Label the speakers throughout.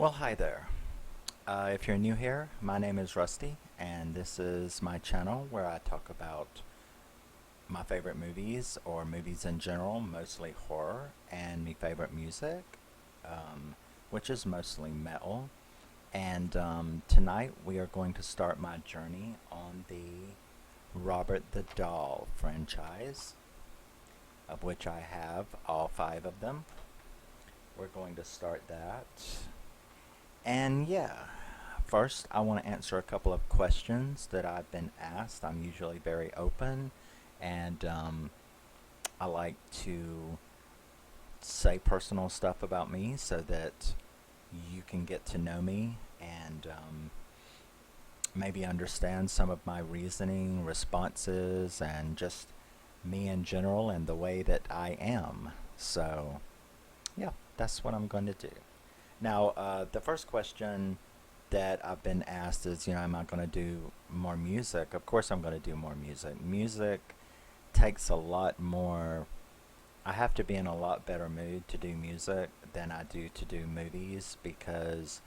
Speaker 1: Well, hi there. If you're new here, my name is Rusty, and this is my channel where I talk about my favorite movies or movies in general, mostly horror, and my favorite music, um, which is mostly metal. And tonight we are going to start my journey on the Robert the Doll franchise, of which I have all five of them. We're going to start that. And yeah, first I want to answer a couple of questions that I've been asked. I'm usually very open and I like to say personal stuff about me so that you can get to know me and maybe understand some of my reasoning, responses, and just me in general and the way that I am. So, yeah, that's what I'm going to do. Now, the first question that I've been asked is, am I going to do more music? Of course, I'm going to do more music. Music takes a lot more. I have to be in a lot better mood to do music than I do to do movies because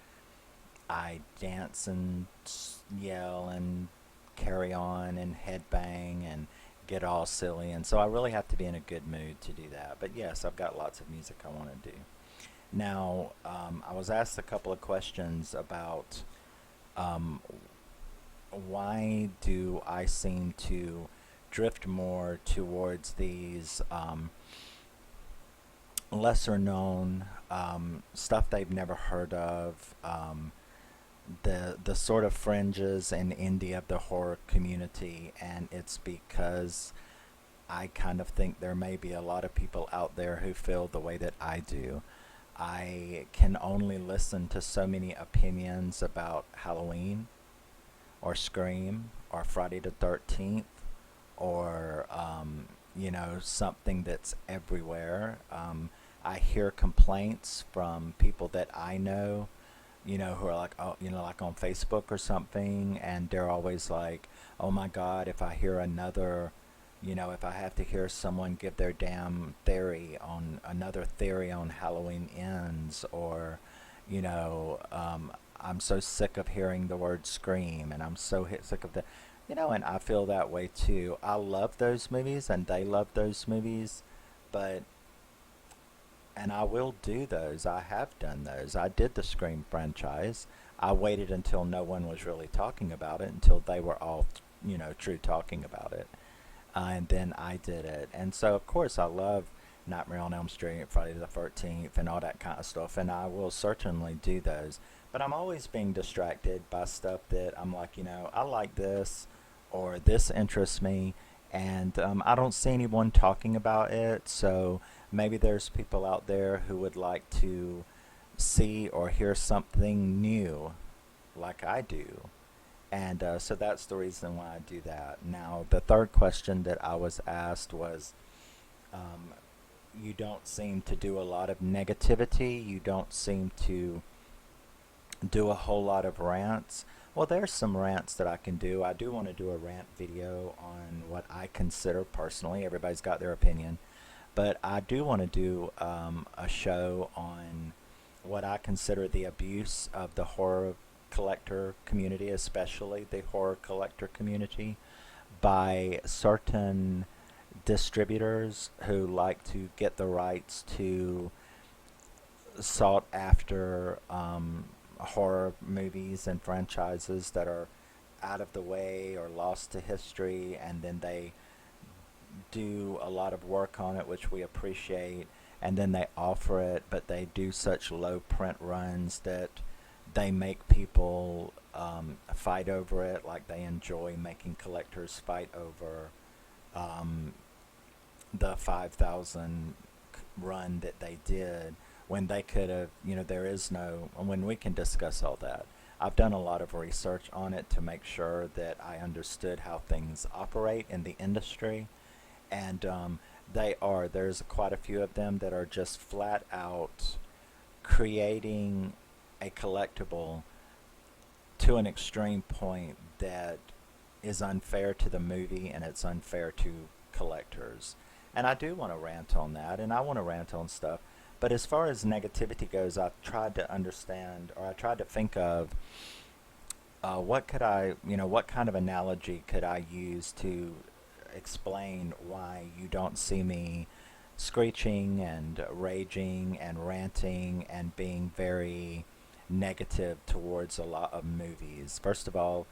Speaker 1: I dance and yell and carry on and headbang and get all silly. And so I really have to be in a good mood to do that. But yes, I've got lots of music I want to do. Now, I was asked a couple of questions about um, why do I seem to drift more towards these lesser known stuff they've never heard of, the sort of fringes and indie of the horror community, and it's because I kind of think there may be a lot of people out there who feel the way that I do. I can only listen to so many opinions about Halloween or Scream or Friday the 13th or, something that's everywhere. I hear complaints from people that I know, who are like, oh, like on Facebook or something, and they're always like, oh my God, if I hear another if I have to hear someone give their damn another theory on Halloween ends, or, I'm so sick of hearing the word scream, and I'm so sick of and I feel that way too. I love those movies, and they love those movies, but, and I will do those. I have done those. I did the Scream franchise. I waited until no one was really talking about it, until they were all, true talking about it, and then I did it. And so, of course, I love Nightmare on Elm Street, Friday the 13th, and all that kind of stuff, and I will certainly do those. But I'm always being distracted by stuff that I'm like, I like this, or this interests me, and I don't see anyone talking about it, so maybe there's people out there who would like to see or hear something new like I do. And so that's the reason why I do that. Now, the third question that I was asked was, um, you don't seem to do a lot of negativity. You don't seem to do a whole lot of rants. Well, there's some rants that I can do. I do want to do a rant video on what I consider personally. Everybody's got their opinion. But I do want to do a show on what I consider the abuse of the horror collector community, especially the horror collector community, by certain distributors who like to get the rights to sought after horror movies and franchises that are out of the way or lost to history, and then they do a lot of work on it, which we appreciate, and then they offer it, but they do such low print runs that they make people fight over it, like they enjoy making collectors fight over um, the 5,000 run that they did, when they could have, there is no, when we can discuss all that. I've done a lot of research on it to make sure that I understood how things operate in the industry, and there's quite a few of them that are just flat out creating a collectible to an extreme point that is unfair to the movie, and it's unfair to collectors. And I do want to rant on that, and I want to rant on stuff, But as far as negativity goes, I tried to understand, or I tried to think of what could I, what kind of analogy could I use to explain why you don't see me screeching and raging and ranting and being very negative towards a lot of movies. First of all,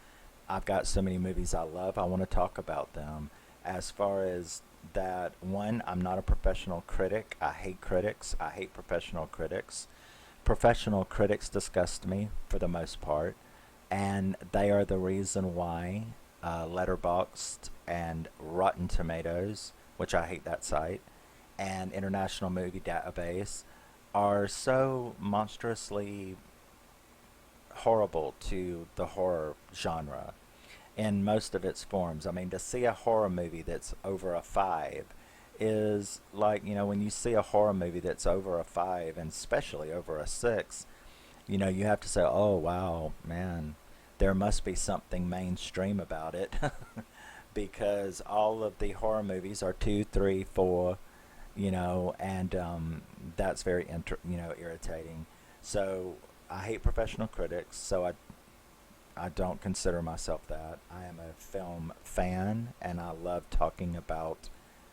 Speaker 1: I've got so many movies I love, I want to talk about them. As far as that, one, I'm not a professional critic. I hate critics. I hate professional critics. Professional critics disgust me for the most part, and they are the reason why Letterboxd and Rotten Tomatoes, which I hate that site, and International Movie Database are so monstrously horrible to the horror genre in most of its forms. I mean, to see a horror movie that's over a five is like, when you see a horror movie that's over a five, and especially over a six, you have to say, oh, wow, man, there must be something mainstream about it. Because all of the horror movies are two, three, four, and that's very, irritating. So I hate professional critics, so I don't consider myself that. I am a film fan and I love talking about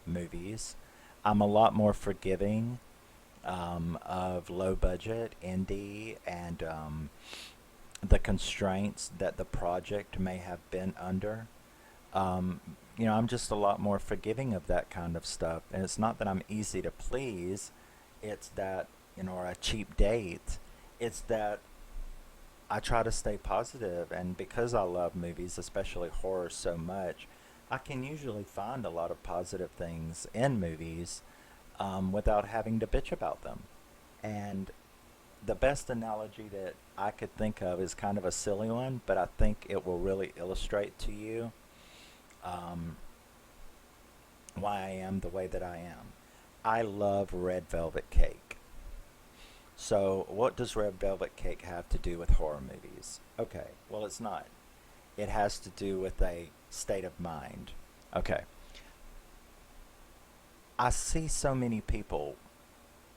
Speaker 1: movies. I'm a lot more forgiving of low budget indie and the constraints that the project may have been under. Um, I'm just a lot more forgiving of that kind of stuff. And it's not that I'm easy to please, it's that, or a cheap date. It's that I try to stay positive, and because I love movies, especially horror, so much, I can usually find a lot of positive things in movies without having to bitch about them. And the best analogy that I could think of is kind of a silly one, but I think it will really illustrate to you um, why I am the way that I am. I love red velvet cake. So, what does red velvet cake have to do with horror movies? Okay, well, it's not. It has to do with a state of mind. Okay, I see so many people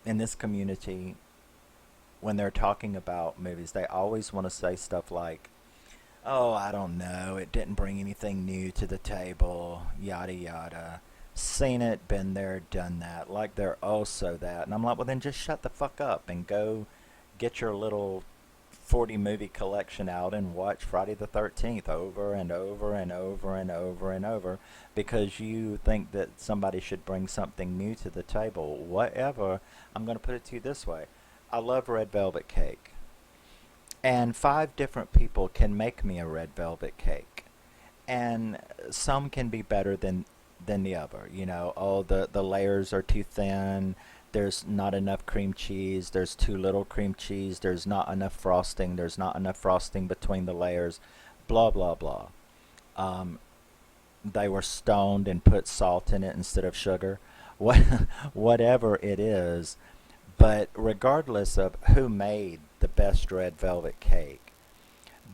Speaker 1: in this community when they're talking about movies, they always want to say stuff like, oh, I don't know, it didn't bring anything new to the table, yada yada. Seen it, been there, done that. Like they're also that. And I'm like, well, then just shut the fuck up and go get your little 40 movie collection out and watch Friday the 13th over and over and over and over and over because you think that somebody should bring something new to the table. Whatever. I'm going to put it to you this way. I love red velvet cake. And five different people can make me a red velvet cake. And some can be better than the other. Oh, the layers are too thin. There's not enough cream cheese. There's too little cream cheese. There's not enough frosting. There's not enough frosting between the layers. Blah blah blah. Um, they were stoned and put salt in it instead of sugar. What, whatever it is. But regardless of who made the best red velvet cake,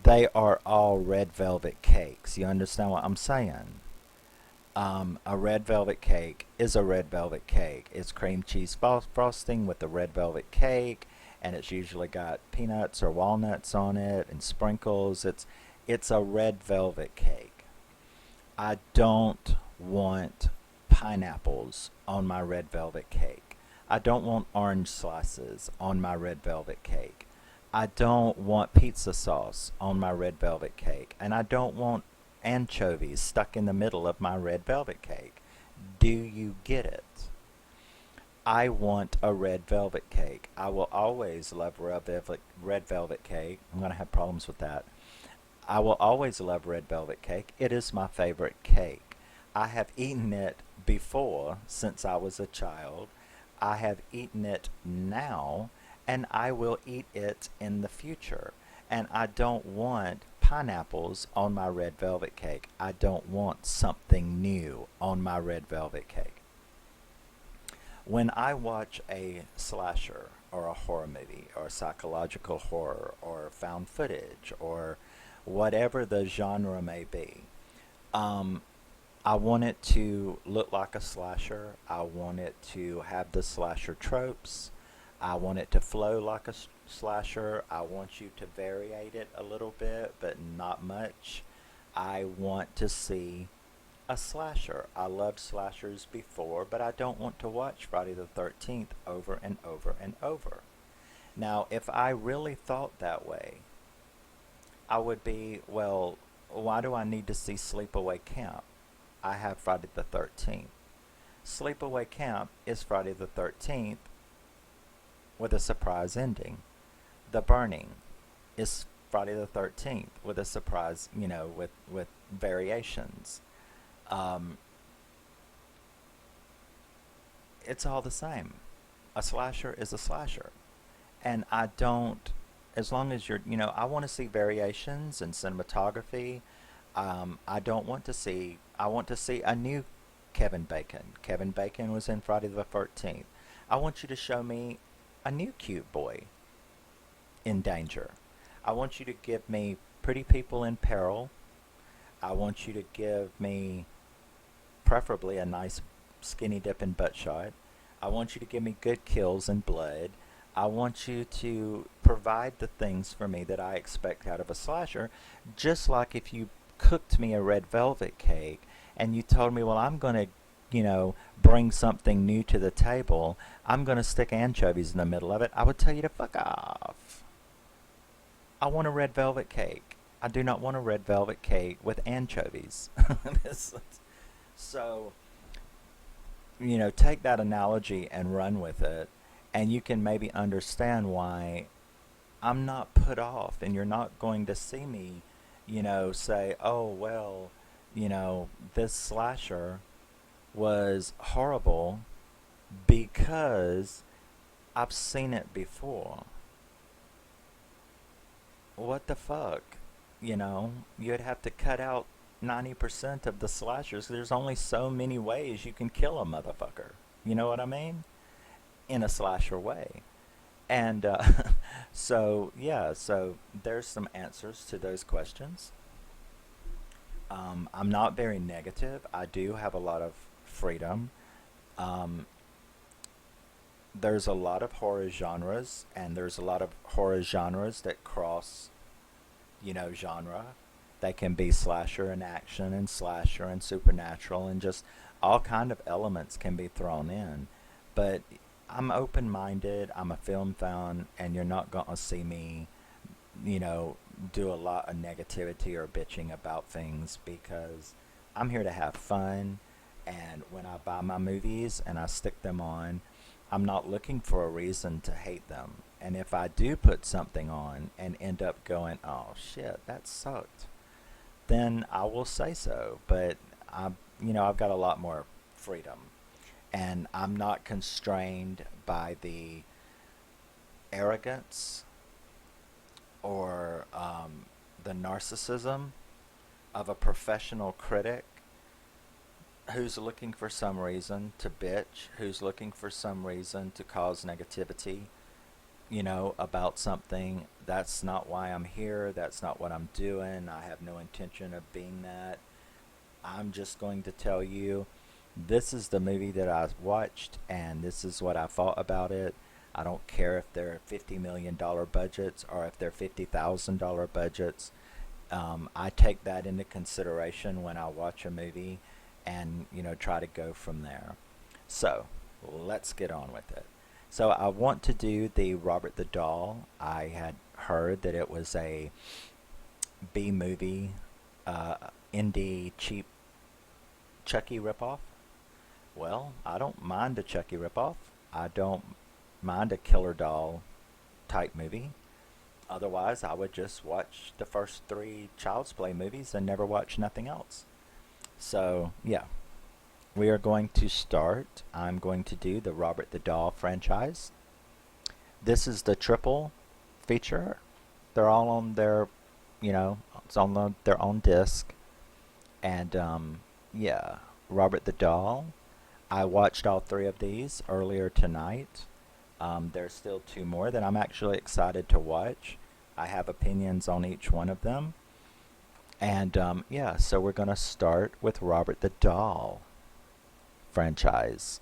Speaker 1: they are all red velvet cakes. You understand what I'm saying? A red velvet cake is a red velvet cake. It's cream cheese frosting with the red velvet cake, and it's usually got peanuts or walnuts on it and sprinkles. It's a red velvet cake. I don't want pineapples on my red velvet cake. I don't want orange slices on my red velvet cake. I don't want pizza sauce on my red velvet cake. And I don't want anchovies stuck in the middle of my red velvet cake. Do you get it? I want a red velvet cake. I will always love red velvet cake. I'm going to have problems with that. I will always love red velvet cake. It is my favorite cake. I have eaten it before since I was a child. I have eaten it now, and I will eat it in the future. And I don't want pineapples on my red velvet cake. I don't want something new on my red velvet cake. When I watch a slasher or a horror movie or psychological horror or found footage or whatever the genre may be, um, I want it to look like a slasher. I want it to have the slasher tropes. I want it to flow like a slasher. I want you to variate it a little bit, but not much. I want to see a slasher. I loved slashers before, but I don't want to watch Friday the 13th over and over and over. Now, if I really thought that way, I would be, well, why do I need to see Sleepaway Camp? I have Friday the 13th. Sleepaway Camp is Friday the 13th with a surprise ending. The Burning is Friday the 13th with a surprise, with variations. Um, it's all the same. A slasher is a slasher. And I don't, as long as I want to see variations in cinematography. I want to see a new Kevin Bacon. Kevin Bacon was in Friday the 13th. I want you to show me a new cute boy in danger. I want you to give me pretty people in peril. I want you to give me preferably a nice skinny dipping butt shot. I want you to give me good kills and blood. I want you to provide the things for me that I expect out of a slasher, just like if you cooked me a red velvet cake and you told me, well, I'm going to, bring something new to the table. I'm going to stick anchovies in the middle of it. I would tell you to fuck off. I want a red velvet cake. I do not want a red velvet cake with anchovies. So, take that analogy and run with it, and you can maybe understand why I'm not put off, and you're not going to see me, say, oh, well, this slasher was horrible because I've seen it before. What the fuck? You'd have to cut out 90% of the slashers. There's only so many ways you can kill a motherfucker. You know what I mean? In a slasher way. And so there's some answers to those questions. I'm not very negative. I do have a lot of freedom. Um, there's a lot of horror genres, and there's a lot of horror genres that cross, genre. They can be slasher and action and slasher and supernatural, and just all kind of elements can be thrown in. But I'm open-minded. I'm a film fan, and you're not gonna see me, you know, do a lot of negativity or bitching about things, because I'm here to have fun. And when I buy my movies and I stick them on, I'm not looking for a reason to hate them. And if I do put something on and end up going, oh shit, that sucked, then I will say so. But I've got a lot more freedom, and I'm not constrained by the arrogance or the narcissism of a professional critic who's looking for some reason to bitch, who's looking for some reason to cause negativity, about something. That's not why I'm here. That's not what I'm doing. I have no intention of being that. I'm just going to tell you, this is the movie that I watched, and this is what I thought about it. I don't care if they're $50 million budgets or if they're $50,000 budgets. I take that into consideration when I watch a movie, and try to go from there. So let's get on with it. So I want to do the Robert the Doll. I had heard that it was a B movie, indie cheap Chucky ripoff. Well, I don't mind a Chucky ripoff. I don't mind a killer doll type movie. Otherwise, I would just watch the first three Child's Play movies and never watch nothing else. So, yeah. We are going to start. I'm going to do the Robert the Doll franchise. This is the triple feature. They're all on their, it's on their own disc. And, yeah, Robert the Doll. I watched all three of these earlier tonight. There's still two more that I'm actually excited to watch. I have opinions on each one of them. And, yeah, so we're going to start with Robert the Doll franchise.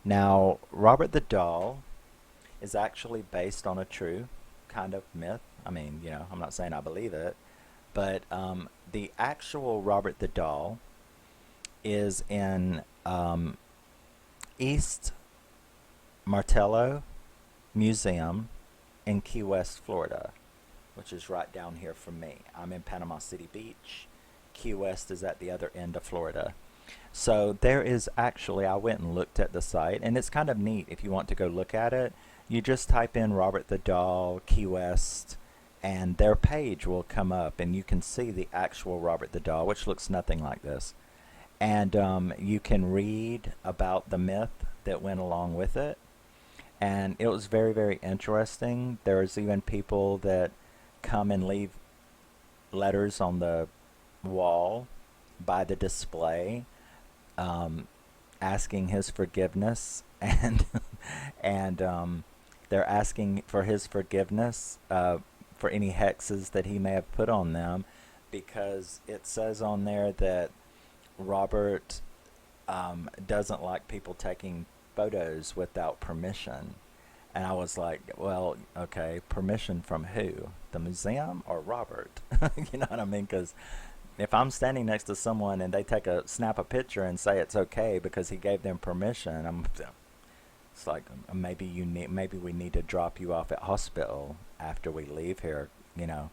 Speaker 1: Now, Robert the Doll is actually based on a true kind of myth. I mean, I'm not saying I believe it, but the actual Robert the Doll is in East Martello Museum in Key West, Florida, which is right down here from me. I'm in Panama City Beach. Key West is at the other end of Florida. So there is actually, I went and looked at the site, and it's kind of neat if you want to go look at it. You just type in Robert the Doll, Key West, and their page will come up, and you can see the actual Robert the Doll, which looks nothing like this. And you can read about the myth that went along with it. And it was very, very interesting. There's even people that come and leave letters on the wall by the display, um, asking his forgiveness, and and they're asking for his forgiveness for any hexes that he may have put on them, because it says on there that Robert doesn't like people taking photos without permission. And I was like, well, okay, permission from who? The museum or Robert? You know what I mean? Because if I'm standing next to someone and they snap a picture and say it's okay because he gave them permission, it's like, maybe we need to drop you off at hospital after we leave here. You know,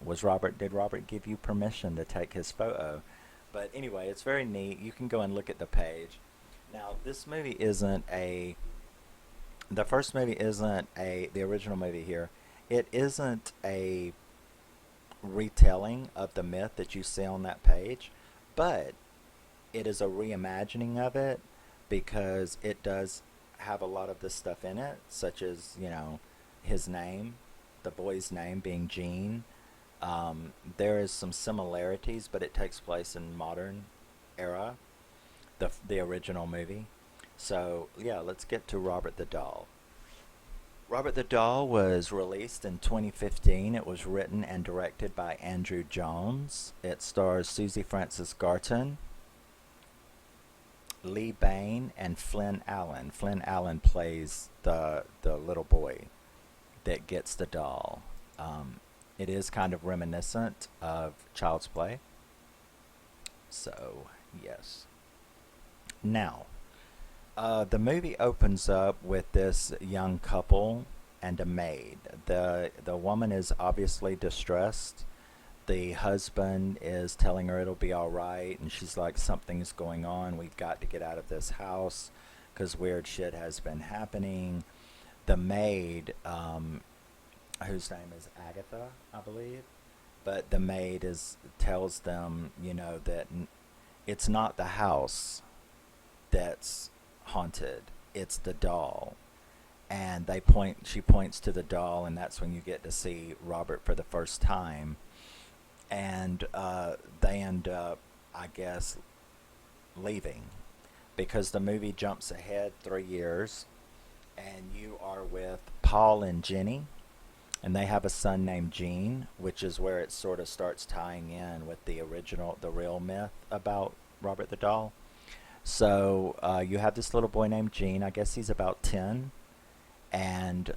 Speaker 1: did Robert give you permission to take his photo? But anyway, it's very neat. You can go and look at the page. Now, this movie isn't the first movie isn't the original movie here. It isn't a retelling of the myth that you see on that page, but it is a reimagining of it, because it does have a lot of this stuff in it, such as, his name, the boy's name being Gene. There is some similarities, but it takes place in modern era, the original movie. So yeah, let's get to Robert the Doll. Robert the Doll was released in 2015. It was written and directed by Andrew Jones. It stars Suzie Francis Garton, Lee Bane, and Flynn Allen. Flynn Allen plays the little boy that gets the doll. It is kind of reminiscent of Child's Play. So, yes. Now, the movie opens up with this young couple and a maid. The woman is obviously distressed. The husband is telling her it'll be all right, and she's like, something's going on. We've got to get out of this house because weird shit has been happening. The maid, whose name is Agatha, I believe, but the maid tells them, that it's not the house that's haunted, it's the doll. And she points to the doll, and that's when you get to see Robert for the first time. And they end up, I guess, leaving, because the movie jumps ahead 3 years, and you are with Paul and Jenny, and they have a son named Gene, which is where it sort of starts tying in with the real myth about Robert the Doll. So you have this little boy named Gene. I guess he's about 10, and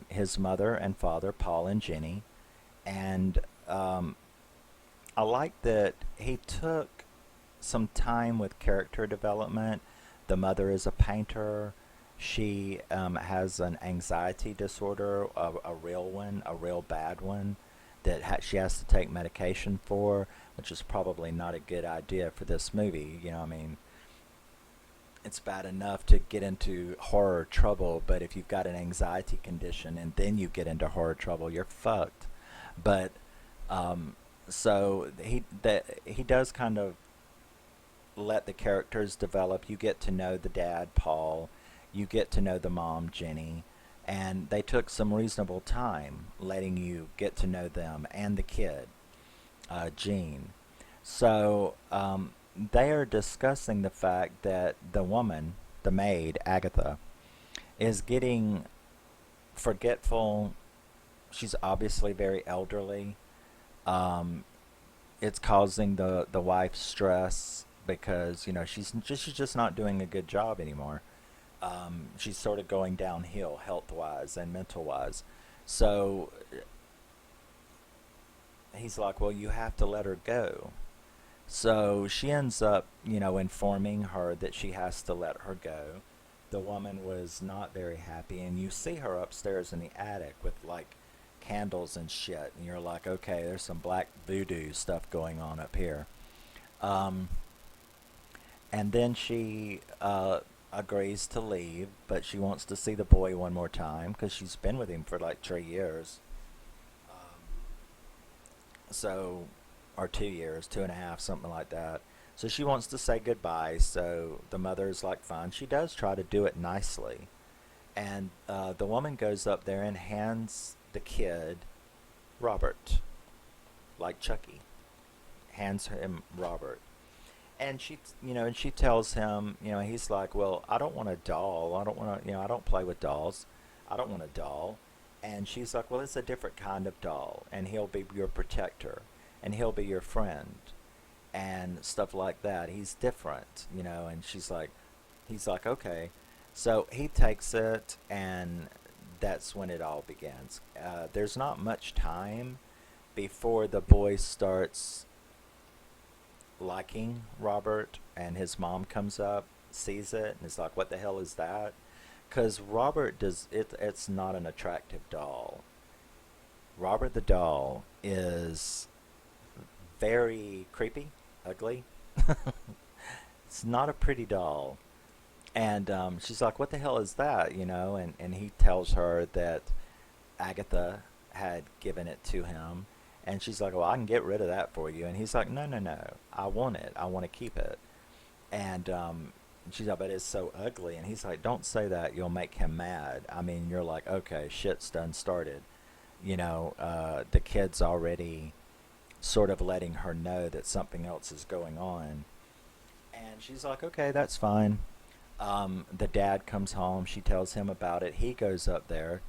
Speaker 1: his mother and father, Paul and Jenny. And I like that he took some time with character development. The mother is a painter. She has an anxiety disorder, a real one, a real bad one, that she has to take medication for, which is probably not a good idea for this movie. I mean, it's bad enough to get into horror trouble, but if you've got an anxiety condition and then you get into horror trouble, you're fucked. But so he does kind of let the characters develop. You get to know the dad, Paul. You get to know the mom, Jenny. And they took some reasonable time letting you get to know them and the kid, Gene. So they are discussing the fact that the woman, the maid, Agatha, is getting forgetful. She's obviously very elderly. It's causing the wife stress, because she's just not doing a good job anymore. She's sort of going downhill health wise and mental wise. So he's like, well, you have to let her go. So she ends up, informing her that she has to let her go. The woman was not very happy, and you see her upstairs in the attic with like candles and shit, and you're like, okay, there's some black voodoo stuff going on up here. Um, and then she agrees to leave, but she wants to see the boy one more time because she's been with him for like 3 years. Um, so, or 2 years, 2.5, something like that. So she wants to say goodbye. So the mother's like, fine. She does try to do it nicely. And the woman goes up there and hands the kid Robert, like Chucky, hands him Robert. And she tells him, he's like, well, I don't want a doll. I don't want to, I don't play with dolls. I don't want a doll. And she's like, well, it's a different kind of doll, and he'll be your protector, and he'll be your friend, and stuff like that. He's different, and he's like, okay. So he takes it, and that's when it all begins. There's not much time before the boy starts liking Robert, and his mom comes up, sees it, and is like, "What the hell is that?" Because Robert does it. It's not an attractive doll. Robert the doll is very creepy, ugly. It's not a pretty doll. And she's like, "What the hell is that?" And he tells her that Agatha had given it to him. And she's like, well, I can get rid of that for you. And he's like, no, no, no. I want it. I want to keep it. And she's like, but it's so ugly. And he's like, don't say that. You'll make him mad. I mean, you're like, okay, shit's done started. The kid's already sort of letting her know that something else is going on. And she's like, okay, that's fine. The dad comes home. She tells him about it. He goes up there,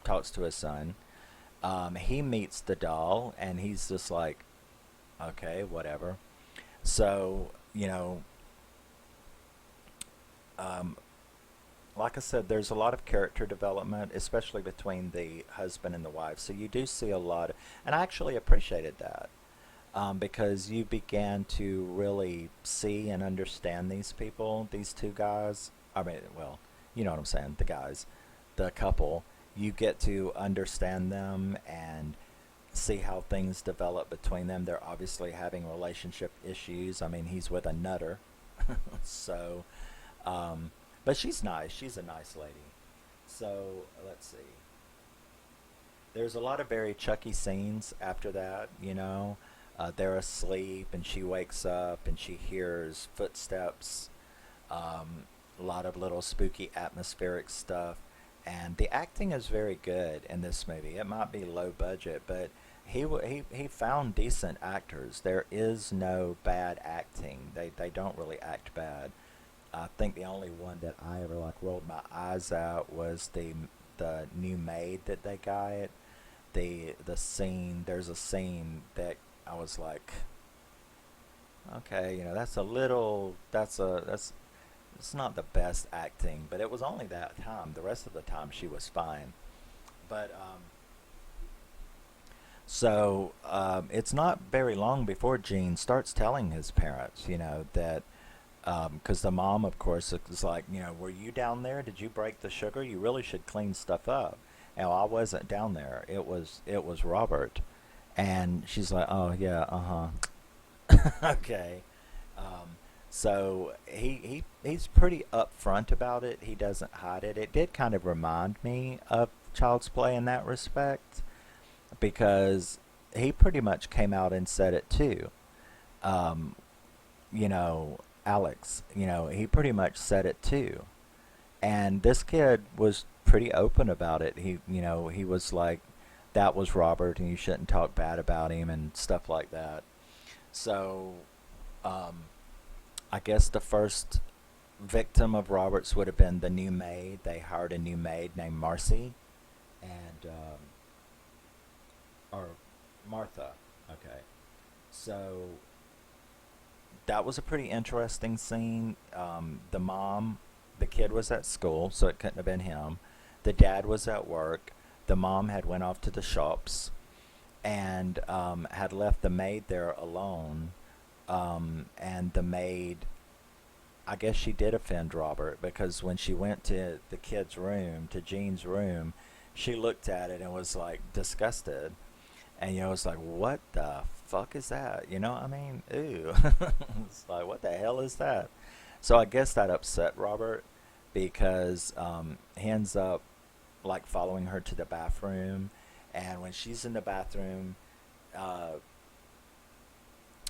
Speaker 1: talks to his son. He meets the doll, and he's just like, okay, whatever. So, um, like I said, there's a lot of character development, especially between the husband and the wife. So you do see a lot, and I actually appreciated that because you began to really see and understand these people, these two guys. I mean, well, you know what I'm saying, the guys, the couple. You get to understand them and see how things develop between them. They're obviously having relationship issues. I mean, he's with a nutter. So, but she's nice. She's a nice lady. So, let's see. There's a lot of very Chucky scenes after that, they're asleep, and she wakes up and she hears footsteps, a lot of little spooky atmospheric stuff. And the acting is very good in this movie. It might be low budget, but he found decent actors. There is no bad acting. They don't really act bad. I think the only one that I ever like rolled my eyes at was the new maid that they got. The scene, there's a scene that I was like, okay, that's a little that's it's not the best acting, but it was only that time. The rest of the time she was fine. But it's not very long before Gene starts telling his parents, that because the mom, of course, is like, were you down there? Did you break the sugar? You really should clean stuff up. And I wasn't down there. It was Robert, and she's like, oh yeah, okay. Um, so he's pretty upfront about it. He doesn't hide it. It did kind of remind me of Child's Play in that respect because he pretty much came out and said it too. Um, Alex, he pretty much said it too. And this kid was pretty open about it. He was like, that was Robert, and you shouldn't talk bad about him and stuff like that. So, um, I guess the first victim of Roberts would have been the new maid. They hired a new maid named Marcy, and or Martha. Okay, so that was a pretty interesting scene. The mom The kid was at school, so it couldn't have been him. The dad was at work. The mom had went off to the shops and had left the maid there alone. And the maid, I guess she did offend Robert because when she went to the kid's room, to Jean's room, she looked at it and was like disgusted. And it's like, what the fuck is that? I mean, ew. It's like, what the hell is that? So I guess that upset Robert because he ends up like following her to the bathroom, and when she's in the bathroom, uh,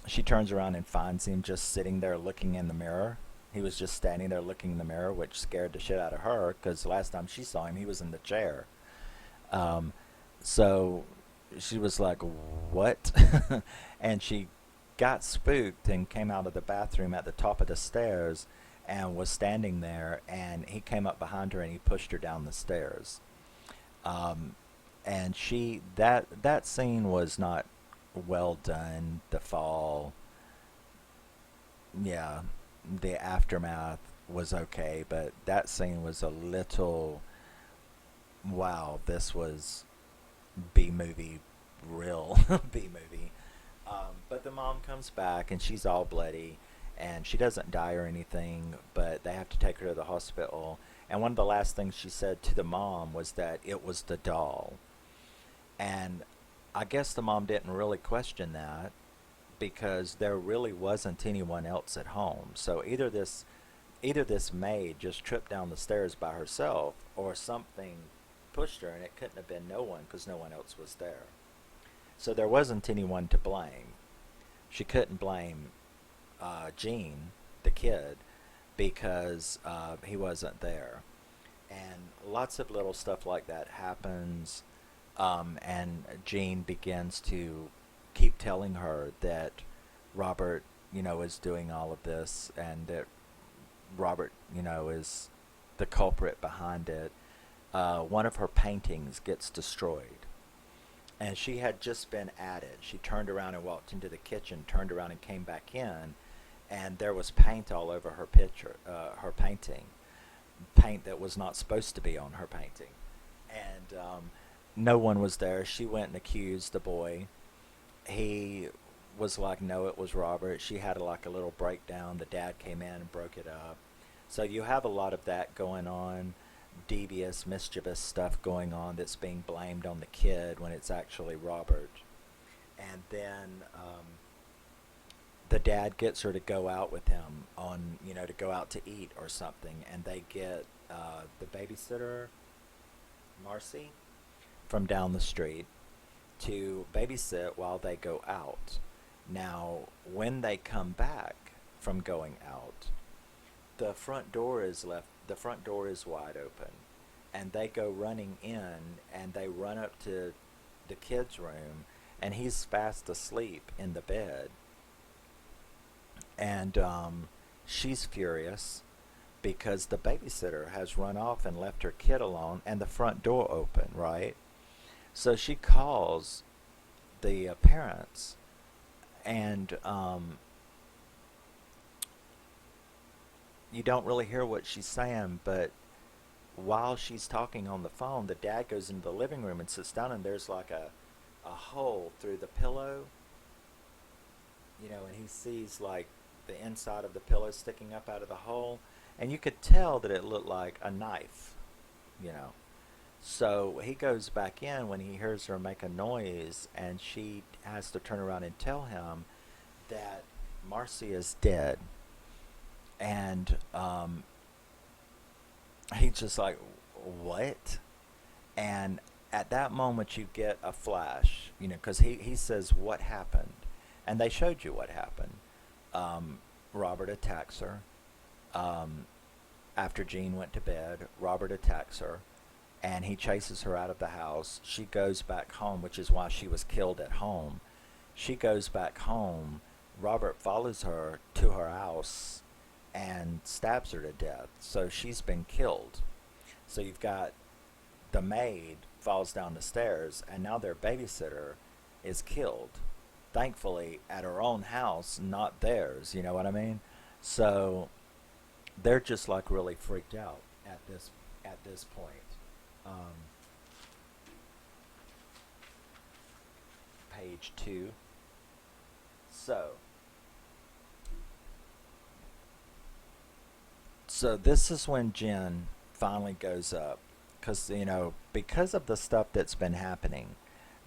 Speaker 1: she turns around and finds him just sitting there looking in the mirror. He was just standing there looking in the mirror, which scared the shit out of her because last time she saw him, he was in the chair. Um, so she was like, "What?" And she got spooked and came out of the bathroom at the top of the stairs and was standing there. And he came up behind her and he pushed her down the stairs. Um, and that scene was not well done. The fall, yeah, the aftermath was okay, but that scene was a little, wow, this was B movie, real B movie. But the mom comes back and she's all bloody and she doesn't die or anything, but they have to take her to the hospital. And one of the last things she said to the mom was that it was the doll. And I guess the mom didn't really question that because there really wasn't anyone else at home. So either this maid just tripped down the stairs by herself or something pushed her and it couldn't have been no one because no one else was there. So there wasn't anyone to blame. She couldn't blame Gene, the kid, because he wasn't there. And lots of little stuff like that happens. And Gene begins to keep telling her that Robert, is doing all of this and that Robert, is the culprit behind it. One of her paintings gets destroyed. And she had just been at it. She turned around and walked into the kitchen, turned around and came back in, and there was paint all over her picture, her painting. Paint that was not supposed to be on her painting. And no one was there. She went and accused the boy. He was like, no, it was Robert. She had like a little breakdown. The dad came in and broke it up. So you have a lot of that going on, devious, mischievous stuff going on that's being blamed on the kid when it's actually Robert. And then the dad gets her to go out with him to go out to eat or something, and they get the babysitter, Marcy, from down the street to babysit while they go out. Now, when they come back from going out, the front door is wide open, and they go running in and they run up to the kid's room, and he's fast asleep in the bed. And she's furious because the babysitter has run off and left her kid alone and the front door open, right? So she calls the parents, and you don't really hear what she's saying, but while she's talking on the phone, the dad goes into the living room and sits down, and there's like a hole through the pillow, and he sees like the inside of the pillow sticking up out of the hole, and you could tell that it looked like a knife, you know. So he goes back in when he hears her make a noise, and she has to turn around and tell him that Marcy is dead. And he's just like, what? And at that moment, you get a flash, because he says, what happened? And they showed you what happened. Robert attacks her. After Jean went to bed, Robert attacks her, and he chases her out of the house. She goes back home, which is why she was killed at home. She goes back home. Robert follows her to her house and stabs her to death. So she's been killed. So you've got the maid falls down the stairs, and now their babysitter is killed. Thankfully, at her own house, not theirs. You know what I mean? So they're just like really freaked out at this point. Um, page 2. So, so this is when Jen finally goes up, because because of the stuff that's been happening,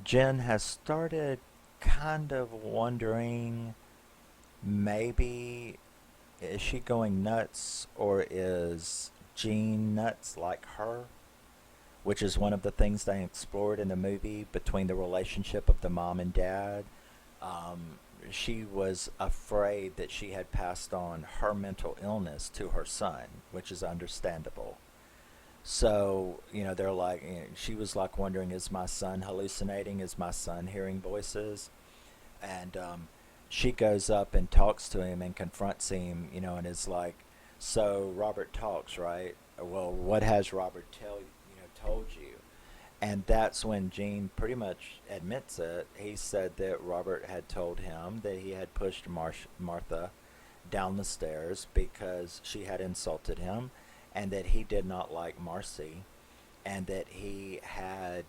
Speaker 1: Jen has started kind of wondering, maybe is she going nuts, or is Jean nuts like her? Which is one of the things they explored in the movie between the relationship of the mom and dad. Um, she was afraid that she had passed on her mental illness to her son, which is understandable. So, they're like, she was like wondering, is my son hallucinating? Is my son hearing voices? And she goes up and talks to him and confronts him, and is like, so Robert talks, right? Well, what has Robert told you? And that's when Gene pretty much admits it. He said that Robert had told him that he had pushed Martha down the stairs because she had insulted him, and that he did not like Marcy, and that he had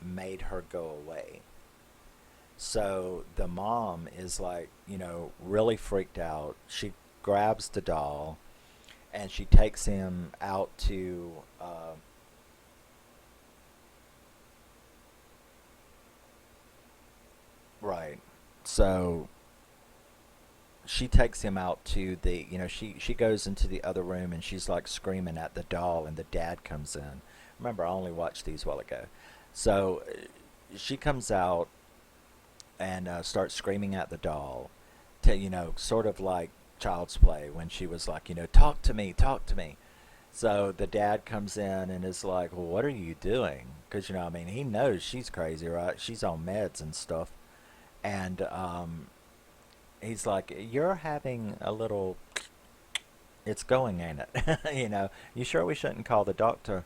Speaker 1: made her go away. So the mom is like, really freaked out. She grabs the doll and she takes him out to, right. So she takes him out to the, she goes into the other room and she's like screaming at the doll, and the dad comes in. Remember, I only watched these a while ago. So she comes out and starts screaming at the doll, to, sort of like child's play, when she was like, talk to me, talk to me. So the dad comes in and is like, well, what are you doing? Because, I mean, he knows she's crazy, right? She's on meds and stuff. And he's like, you're having a little, it's going, ain't it? You sure we shouldn't call the doctor?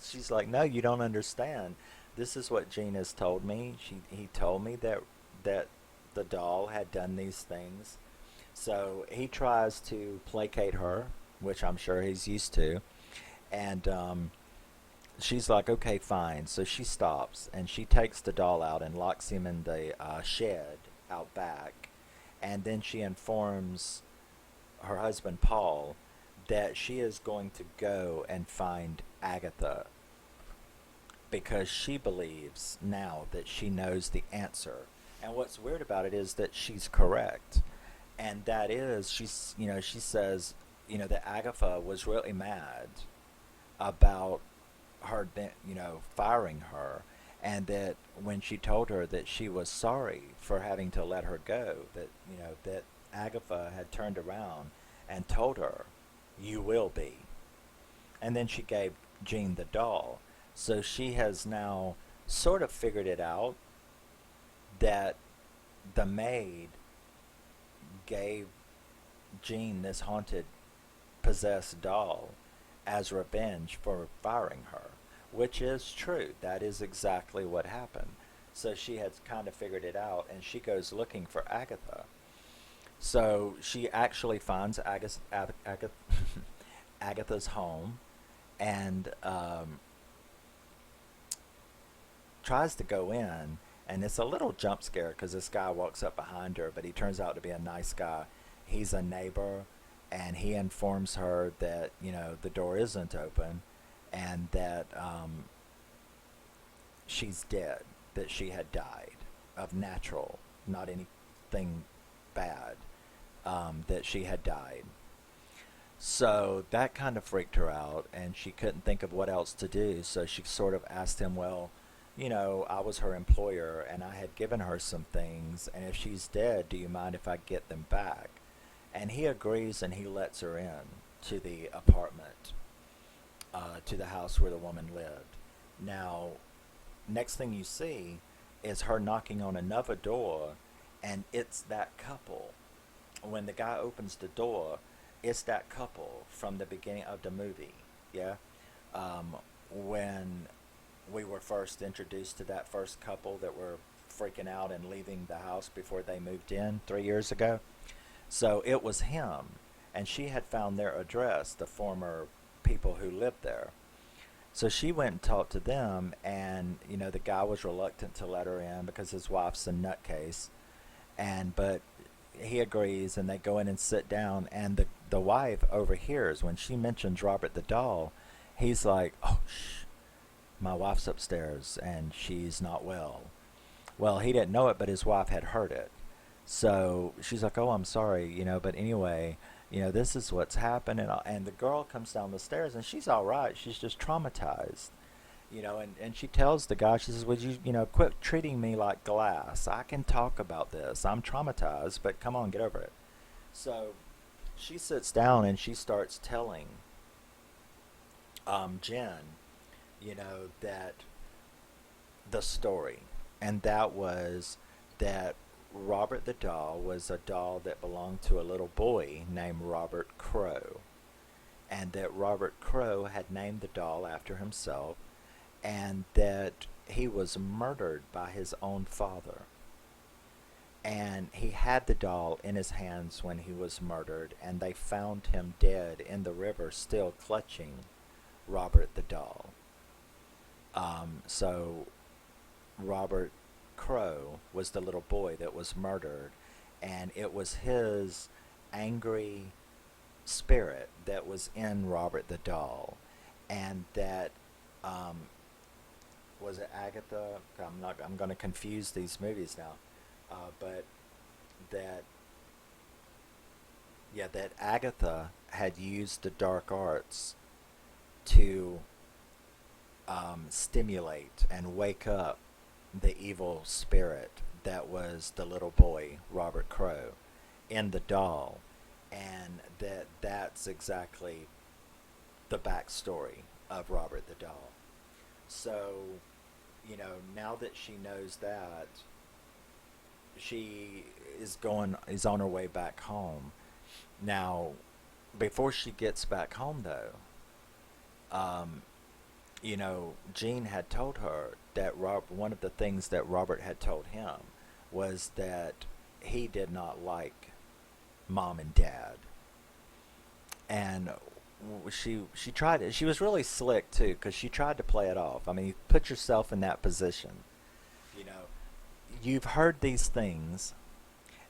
Speaker 1: She's like, no, you don't understand. This is what Gene has told me. He told me that the doll had done these things. So he tries to placate her, which I'm sure he's used to. And she's like, okay, fine. So she stops and she takes the doll out and locks him in the shed out back. And then she informs her husband, Paul, that she is going to go and find Agatha, because she believes now that she knows the answer. And what's weird about it is that she's correct. And that is, she says, that Agatha was really mad about her, firing her. And that when she told her that she was sorry for having to let her go, that Agatha had turned around and told her, you will be. And then she gave Jean the doll. So she has now sort of figured it out, that the maid gave Jean this haunted, possessed doll as revenge for firing her, which is true. That is exactly what happened. So she has kind of figured it out, and she goes looking for Agatha. So she actually finds Agatha's home, and tries to go in, and it's a little jump scare because this guy walks up behind her, but he turns out to be a nice guy. He's a neighbor, and he informs her that the door isn't open, and that she's dead, that she had died of natural, not anything bad, that she had died. So that kind of freaked her out, and she couldn't think of what else to do. So she sort of asked him, well, I was her employer and I had given her some things, and if she's dead, do you mind if I get them back? And he agrees, and he lets her in to the apartment, to the house where the woman lived. Now, next thing you see is her knocking on another door, and it's that couple. When the guy opens the door, it's that couple from the beginning of the movie. Yeah. When we were first introduced to that first couple that were freaking out and leaving the house before they moved in 3 years ago. So it was him. and she had found their address, the former people who lived there. So she went and talked to them, and the guy was reluctant to let her in because his wife's a nutcase, and but he agrees, and they go in and sit down, and the wife overhears when she mentions Robert the doll. He's like, "Oh, shh, my wife's upstairs, and she's not well." Well, he didn't know it, but his wife had heard it. So she's like, "Oh, I'm sorry, but anyway, this is what's happened." And the girl comes down the stairs, and she's all right. She's just traumatized, and she tells the guy, she says, "Would you, quit treating me like glass? I can talk about this. I'm traumatized, but come on, get over it." So she sits down and she starts telling Jen, that the story, and that was that Robert the doll was a doll that belonged to a little boy named Robert Crow, and that Robert Crow had named the doll after himself, and that he was murdered by his own father. And he had the doll in his hands when he was murdered, and they found him dead in the river, still clutching Robert the doll. So Robert Crow was the little boy that was murdered, and it was his angry spirit that was in Robert the doll, and that was it Agatha? I'm going to confuse these movies now, but that yeah, that Agatha had used the dark arts to stimulate and wake up the evil spirit that was the little boy Robert Crow in the doll, and that's exactly the backstory of Robert the doll. So, now that she knows that, she is on her way back home. Now, before she gets back home though, um, Jean had told her that one of the things that Robert had told him was that he did not like mom and dad, and she tried it. She was really slick too, because she tried to play it off. I mean, put yourself in that position. You know, you've heard these things,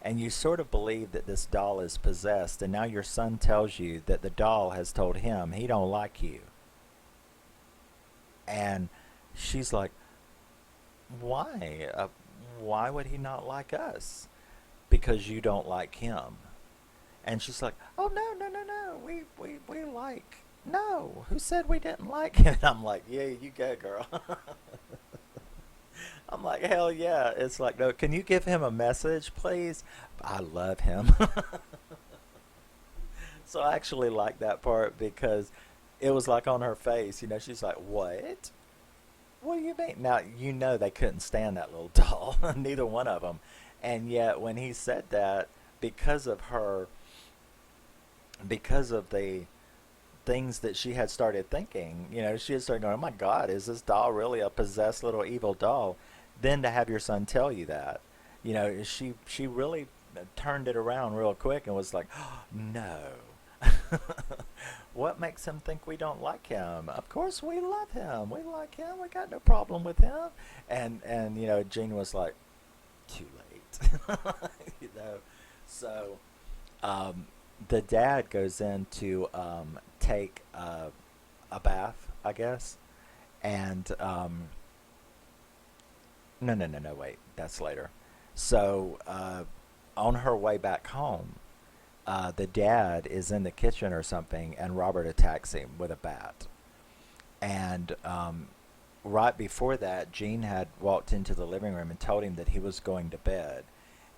Speaker 1: and you sort of believe that this doll is possessed, and now your son tells you that the doll has told him he don't like you. And she's like, why? Why would he not like us? Because you don't like him. And she's like, oh, no, no, no, no. We like. No. Who said we didn't like him? And I'm like, yeah, you go, girl. I'm like, hell yeah. It's like, no, can you give him a message, please? I love him. So I actually like that part because it was like on her face, she's like, what? What do you mean? Now, they couldn't stand that little doll, neither one of them. And yet, when he said that, because of her, because of the things that she had started thinking, she had started going, oh my God, is this doll really a possessed little evil doll? Then to have your son tell you that, she really turned it around real quick and was like, oh, no. What makes him think we don't like him? Of course we love him. We like him. We got no problem with him. And Jean was like, too late. you know. So the dad goes in to take a bath, I guess. And no, no, no, no, wait. That's later. So on her way back home, the dad is in the kitchen or something, and Robert attacks him with a bat. And right before that, Jean had walked into the living room and told him that he was going to bed.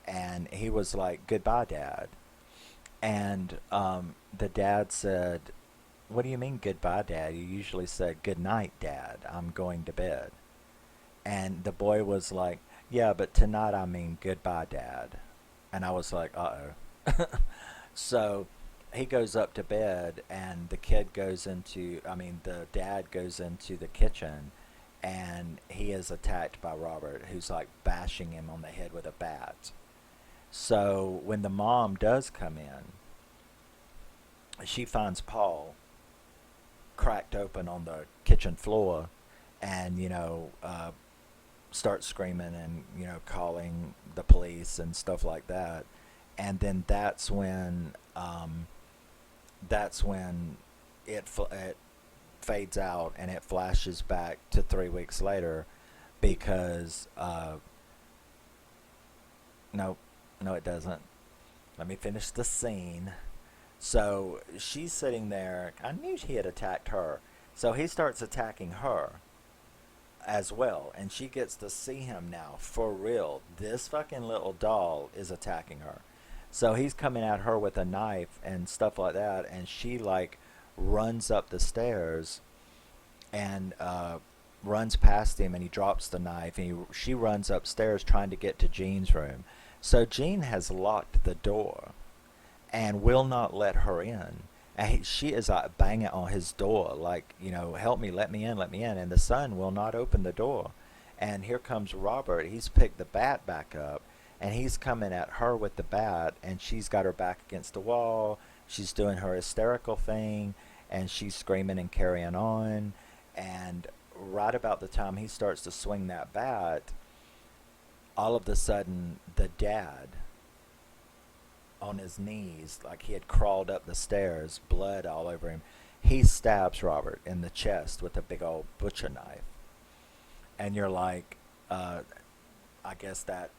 Speaker 1: And he was like, goodbye, Dad. And the dad said, what do you mean, goodbye, Dad? You usually say, good night, Dad. I'm going to bed. And the boy was like, yeah, but tonight I mean goodbye, Dad. And I was like, uh-oh. So he goes up to bed, and the dad goes into the kitchen, and he is attacked by Robert, who's like bashing him on the head with a bat. So when the mom does come in, she finds Paul cracked open on the kitchen floor, and starts screaming and calling the police and stuff like that. And then that's when it fades out and it flashes back to 3 weeks later, because no, no, it doesn't. Let me finish the scene. So she's sitting there. I knew he had attacked her. So he starts attacking her as well. And she gets to see him now for real. This fucking little doll is attacking her. So he's coming at her with a knife and stuff like that. And she, like, runs up the stairs and runs past him, and he drops the knife. And she runs upstairs trying to get to Jean's room. So Jean has locked the door and will not let her in. And she is like banging on his door, like, help me, let me in, let me in. And the son will not open the door. And here comes Robert. He's picked the bat back up, and he's coming at her with the bat, and she's got her back against the wall. She's doing her hysterical thing, and she's screaming and carrying on. And right about the time he starts to swing that bat, all of a sudden, the dad, on his knees, like he had crawled up the stairs, blood all over him. He stabs Robert in the chest with a big old butcher knife. And you're like, I guess that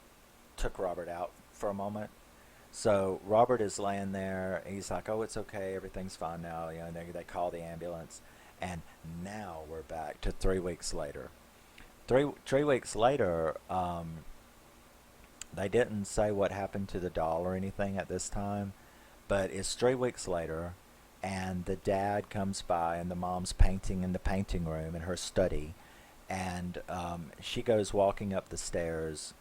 Speaker 1: took Robert out for a moment. So Robert is laying there. He's like, oh, it's okay. Everything's fine now. They call the ambulance. And now we're back to 3 weeks later. Three weeks later, they didn't say what happened to the doll or anything at this time, but it's 3 weeks later, and the dad comes by, and the mom's painting in the painting room in her study, and she goes walking up the stairs,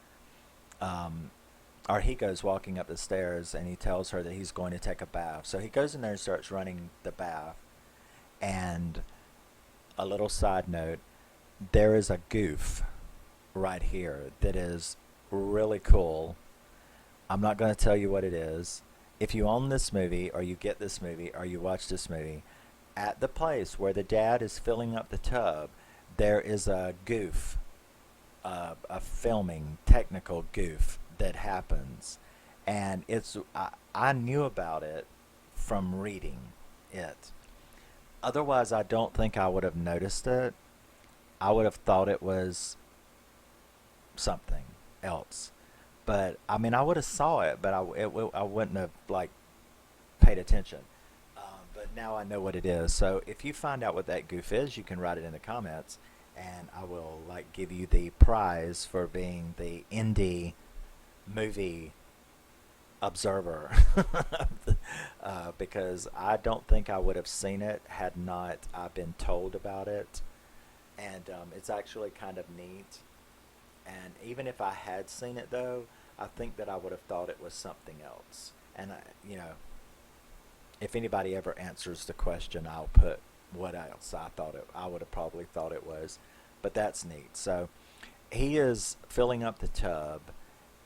Speaker 1: or he goes walking up the stairs, and he tells her that he's going to take a bath. So he goes in there and starts running the bath, and a little side note, there is a goof right here that is really cool. I'm not going to tell you what it is. If you own this movie, or you get this movie, or you watch this movie, at the place where the dad is filling up the tub, there is a goof, a filming technical goof that happens, and I knew about it from reading it. Otherwise, I don't think I would have noticed it. I would have thought it was something else. But I mean, I would have saw it, but I wouldn't have, like, paid attention. But now I know what it is. So if you find out what that goof is, you can write it in the comments, and I will, like, give you the prize for being the indie movie observer. Because I don't think I would have seen it had not I been told about it, and it's actually kind of neat. And even if I had seen it, though, I think that I would have thought it was something else. And if anybody ever answers the question, I'll put what else I would have probably thought it was. But that's neat. So he is filling up the tub,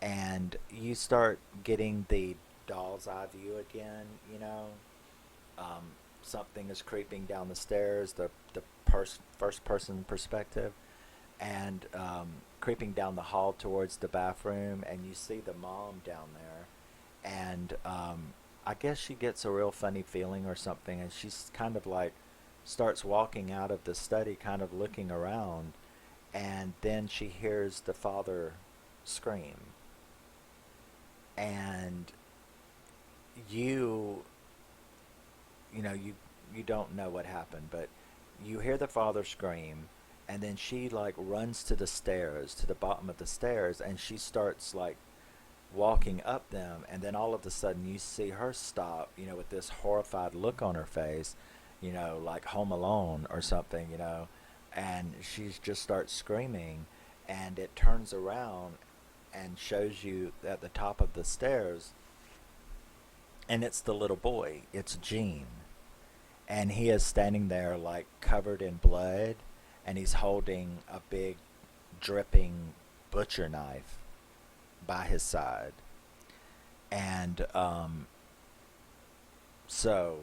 Speaker 1: and you start getting the doll's eye view again. Something is creeping down the stairs, the first person perspective, and creeping down the hall towards the bathroom, and you see the mom down there, and I guess she gets a real funny feeling or something, and she's kind of like starts walking out of the study, kind of looking around, and then she hears the father scream, and you you know you you don't know what happened, but you hear the father scream, and then she, like, runs to the stairs, to the bottom of the stairs, and she starts, like, walking up them, and then all of a sudden you see her stop, with this horrified look on her face, like Home Alone or something, and she just starts screaming, and it turns around and shows you at the top of the stairs, and it's the little boy, it's Gene, and he is standing there, like, covered in blood, and he's holding a big dripping butcher knife by his side. And so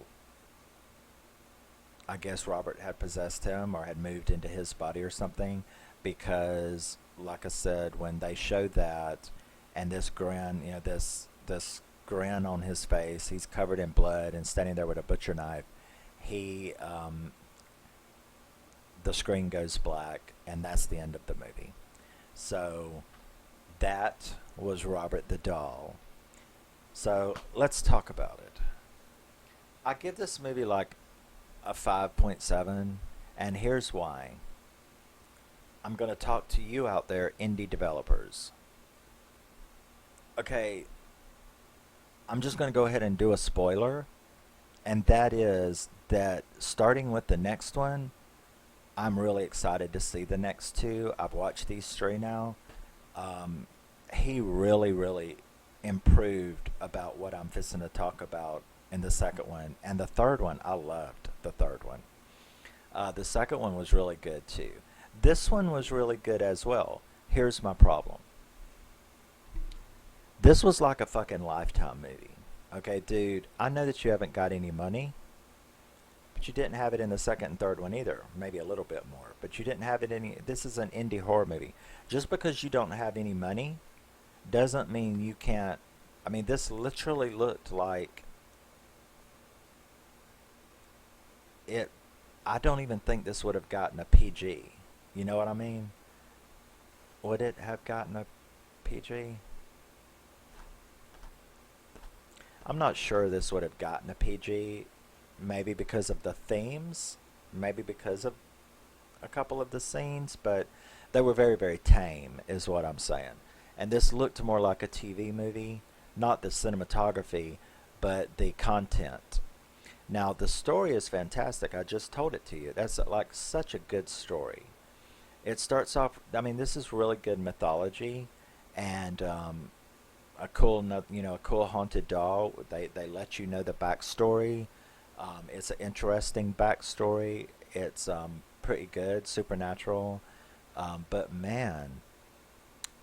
Speaker 1: I guess Robert had possessed him or had moved into his body or something, because, like I said, when they showed that, and this grin, this grin on his face, he's covered in blood and standing there with a butcher knife. He The screen goes black, and that's the end of the movie. So that was Robert the Doll. So let's talk about it. I give this movie like a 5.7, and here's why. I'm going to talk to you out there, indie developers. Okay, I'm just going to go ahead and do a spoiler, and that is that starting with the next one, I'm really excited to see the next two. I've watched these three now. Um, he really, really improved about what I'm fixing to talk about in the second one. And the third one, I loved the third one. The second one was really good too. This one was really good as well. Here's my problem. This was like a fucking Lifetime movie. Okay, dude, I know that you haven't got any money, but you didn't have it in the second and third one either. Maybe a little bit more, but you didn't have it any. This is an indie horror movie. Just because you don't have any money doesn't mean you can't. I mean, this literally looked like it. I don't even think this would have gotten a PG. You know what I mean? Would it have gotten a PG? I'm not sure this would have gotten a PG. Maybe because of the themes, maybe because of a couple of the scenes, but they were very, very tame, is what I'm saying. And this looked more like a TV movie, not the cinematography, but the content. Now, the story is fantastic. I just told it to you. That's like such a good story. It starts off, I mean, this is really good mythology, and a cool, a cool haunted doll. They let you know the backstory. It's an interesting backstory. It's pretty good, supernatural. But man,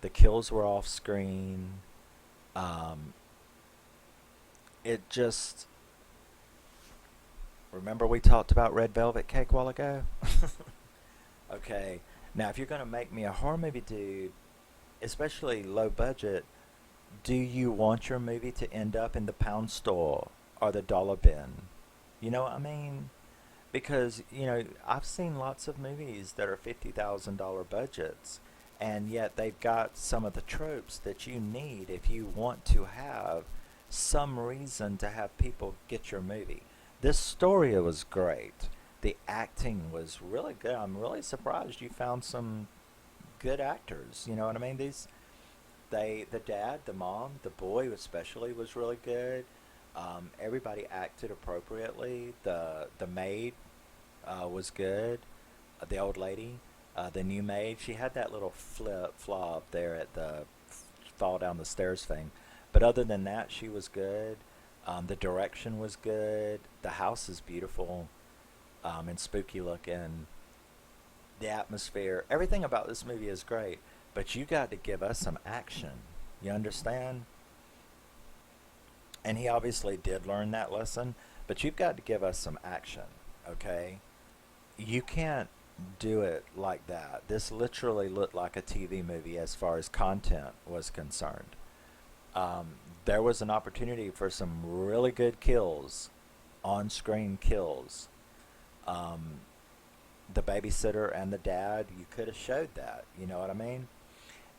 Speaker 1: the kills were off screen. Um, it just. Remember we talked about Red Velvet Cake a while ago? Okay. Now, if you're going to make me a horror movie, dude, especially low budget, do you want your movie to end up in the pound store or the dollar bin? You know what I mean? Because, I've seen lots of movies that are $50,000 budgets, and yet they've got some of the tropes that you need if you want to have some reason to have people get your movie. This story was great. The acting was really good. I'm really surprised you found some good actors. You know what I mean? The dad, the mom, the boy especially was really good. Everybody acted appropriately. The maid was good. The old lady, the new maid, she had that little flip flop there at the fall down the stairs thing. But other than that, she was good. The direction was good. The house is beautiful and spooky looking. The atmosphere, everything about this movie is great. But you got to give us some action. You understand? And he obviously did learn that lesson. But you've got to give us some action, okay? You can't do it like that. This literally looked like a TV movie as far as content was concerned. Um, there was an opportunity for some really good kills, on-screen kills. Um, the babysitter and the dad, you could have showed that. You know what I mean?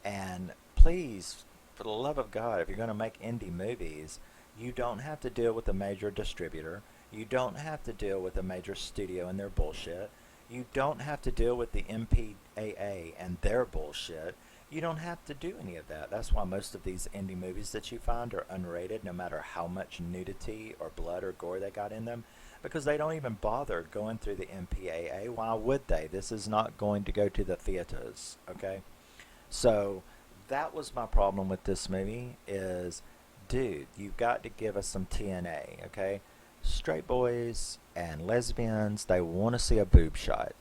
Speaker 1: And please, for the love of God, if you're going to make indie movies, you don't have to deal with a major distributor. You don't have to deal with a major studio and their bullshit. You don't have to deal with the MPAA and their bullshit. You don't have to do any of that. That's why most of these indie movies that you find are unrated, no matter how much nudity or blood or gore they got in them, because they don't even bother going through the MPAA. Why would they? This is not going to go to the theaters, okay? So that was my problem with this movie is, dude, you've got to give us some TNA, okay? Straight boys and lesbians, they want to see a boob shot.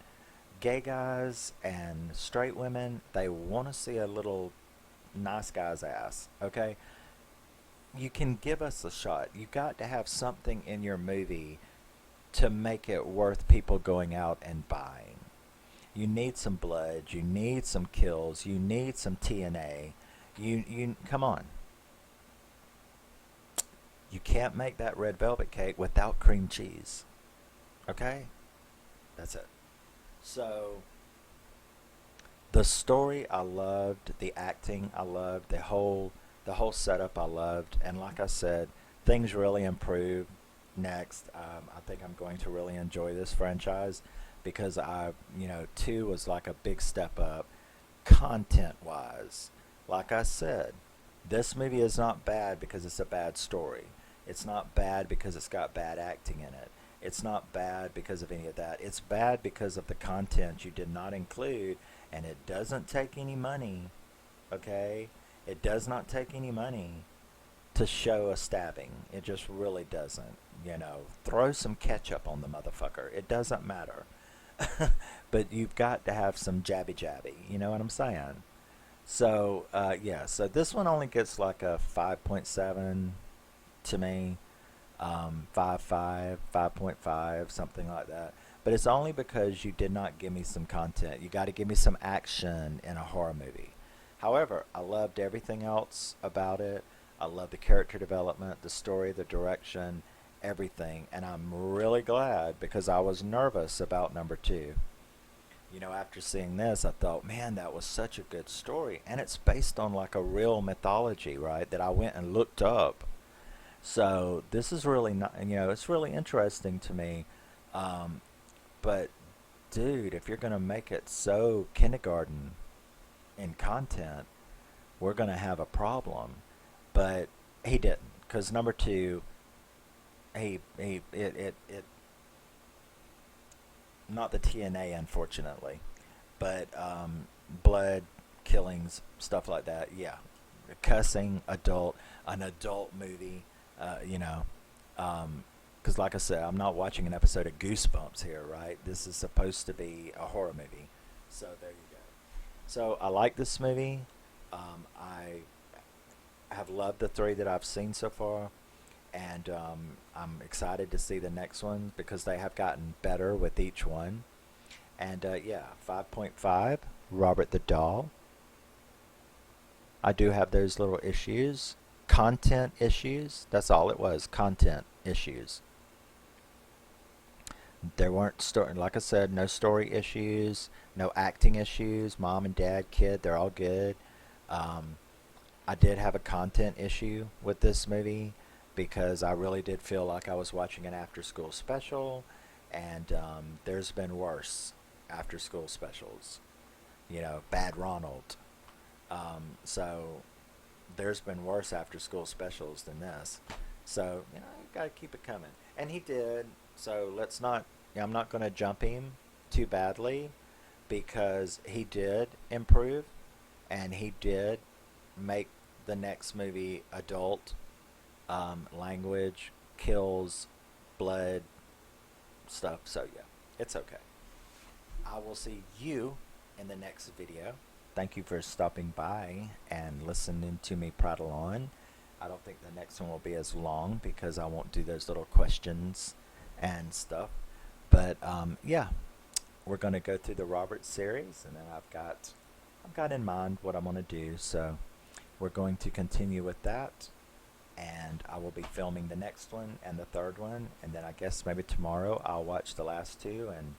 Speaker 1: Gay guys and straight women, they want to see a little nice guy's ass, okay? You can give us a shot. You got to have something in your movie to make it worth people going out and buying. You need some blood, you need some kills, you need some TNA. You come on. You can't make that red velvet cake without cream cheese. Okay? That's it. So the story I loved, the acting I loved, the whole setup I loved, and like I said, things really improved next. I think I'm going to really enjoy this franchise because two was like a big step up content wise. Like I said, this movie is not bad because it's a bad story. It's not bad because it's got bad acting in it. It's not bad because of any of that. It's bad because of the content you did not include, and it doesn't take any money, okay? It does not take any money to show a stabbing. It just really doesn't. Throw some ketchup on the motherfucker. It doesn't matter. But you've got to have some jabby jabby. You know what I'm saying? So, yeah. So this one only gets like a 5.7 to me. 5.5, 5.5, something like that. But it's only because you did not give me some content. You got to give me some action in a horror movie. However, I loved everything else about it. I love the character development, the story, the direction, everything. And I'm really glad because I was nervous about number two. After seeing this, I thought, man, that was such a good story. And it's based on like a real mythology, right? That I went and looked up. So this is really not, it's really interesting to me. But dude, if you're going to make it so kindergarten in content, we're going to have a problem. But he didn't, because number two, it not the TNA, unfortunately, but blood, killings, stuff like that. Yeah, cussing, an adult movie. Because like I said, I'm not watching an episode of Goosebumps here, right? This is supposed to be a horror movie. So there you go. So I like this movie. I have loved the three that I've seen so far. And I'm excited to see the next one because they have gotten better with each one. And yeah, 5.5, Robert the Doll. I do have those little issues. Content issues. That's all it was. Content issues. There weren't like I said, no story issues, no acting issues. Mom and dad, kid, they're all good. I did have a content issue with this movie because I really did feel like I was watching an after-school special, and there's been worse after-school specials. Bad Ronald. So there's been worse after-school specials than this. So you gotta keep it coming, and he did. So let's not. I'm not gonna jump him too badly because he did improve, and he did make the next movie adult. Language, kills, blood, stuff. So yeah, it's okay. I will see you in the next video. Thank you for stopping by and listening to me prattle on. I don't think the next one will be as long because I won't do those little questions and stuff. But yeah, we're going to go through the Robert series, and then I've got in mind what I'm going to do. So we're going to continue with that. And I will be filming the next one and the third one, and then I guess maybe tomorrow I'll watch the last two, and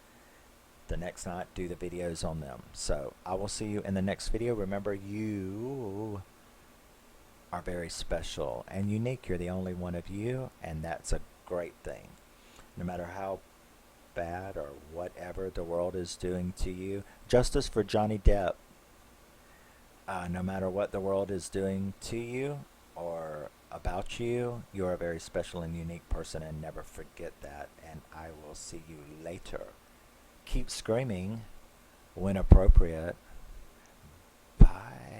Speaker 1: the next night do the videos on them. So I will see you in the next video. Remember, you are very special and unique. You're the only one of you, and that's a great thing. No matter how bad or whatever the world is doing to you, justice for Johnny Depp. No matter what the world is doing to you or about you, you're a very special and unique person, and never forget that. And I will see you later. Keep screaming when appropriate. Bye.